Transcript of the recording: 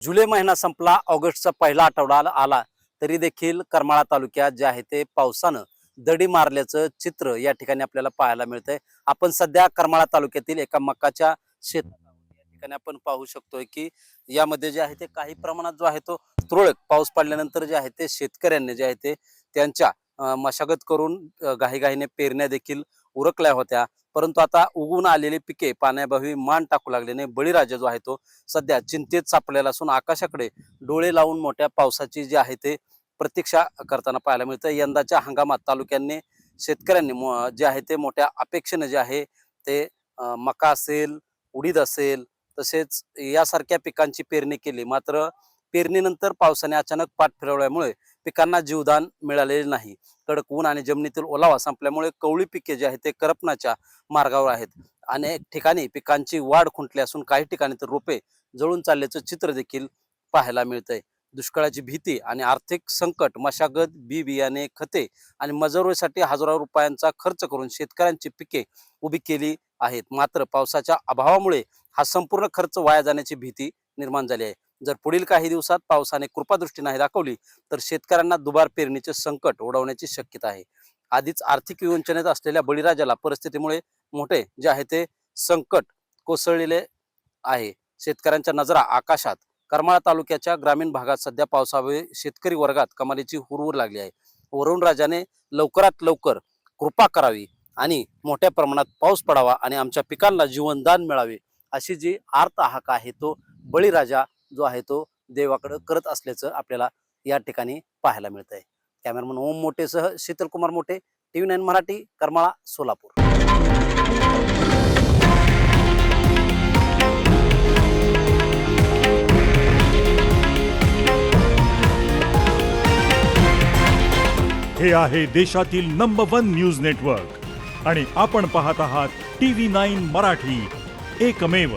जुलै महिना संपला, ऑगस्टचा पहिला आठवडा आला तरी देखील करमाळा तालुक्यात जे आहे ते पावसानं दडी मारल्याचं चित्र या ठिकाणी आपल्याला पाहायला मिळतंय. आपण सध्या करमाळा तालुक्यातील एका मकाच्या शेतात आहोत. या ठिकाणी आपण पाहू शकतोय की यामध्ये जे आहे ते काही प्रमाणात जो आहे तो तुरळक पाऊस पडल्यानंतर जे आहे ते शेतकऱ्यांनी जे आहे ते त्यांच्या मशागत करून घाईघाईने पेरण्या देखील उरकल्या होत्या. परंतु आता उगवून आलेली पिके पाण्याअभावी मान टाकू लागल्याने बळीराजा जो आहे तो सध्या चिंतेत सापडलेला असून आकाशाकडे डोळे लावून मोठ्या पावसाची जी आहे ते प्रतीक्षा करताना पाहायला मिळतं. यंदाच्या हंगामात तालुक्यांनी शेतकऱ्यांनी जे आहे ते मोठ्या अपेक्षेने जे आहे ते मका असेल, उडीद असेल, तसेच यासारख्या पिकांची पेरणी केली. मात्र पेरणीनंतर पावसाने अचानक पाठ फिरवल्यामुळे पिकांना जीवदान मिळालेले नाही. कडक ऊन आणि जमिनीतील ओलावा संपल्यामुळे कवळी पिके जे आहेत ते करपणाच्या मार्गावर आहेत. अनेक ठिकाणी पिकांची वाढ खुंटली असून काही ठिकाणी तर रोपे जळून चालल्याचं चित्र देखील पाहायला मिळतंय. दुष्काळाची भीती आणि आर्थिक संकट, मशागत, बी बियाणे, खते आणि मजुरीसाठी हजारो रुपयांचा खर्च करून शेतकऱ्यांची पिके उभी केली आहेत. मात्र पावसाच्या अभावामुळे हा संपूर्ण खर्च वाया जाण्याची भीती निर्माण झाली आहे. जर पुढील काही दिवसात पावसाने कृपादृष्टी नाही दाखवली तर शेतकऱ्यांना दुबार पेरणीचे संकट ओढवण्याची शक्यता आहे. आधीच आर्थिक विवंचनेत असलेल्या बळीराजाला परिस्थितीमुळे मोठे जे आहे ते संकट कोसळलेले आहे. शेतकऱ्यांच्या नजरा आकाशात. करमाळा तालुक्याच्या ग्रामीण भागात सध्या पावसामुळे शेतकरी वर्गात कमालीची हुरहुर लागली आहे. वरुण राजाने लवकरात लवकर कृपा करावी आणि मोठ्या प्रमाणात पाऊस पडावा आणि आमच्या पिकांना जीवनदान मिळावे अशी जी आर्त हाक आहे तो बळीराजा जो आहे तो देवाकडे करत असल्याचं आपल्याला या ठिकाणी पाहायला मिळत आहे. कॅमेरामन ओम मोठेसह शीतल कुमार मोठे, TV9 मराठी, करमाळा, सोलापूर. हे आहे देशातील नंबर 1 न्यूज नेटवर्क आणि आपण पाहत आहात TV9 मराठी, एकमेव.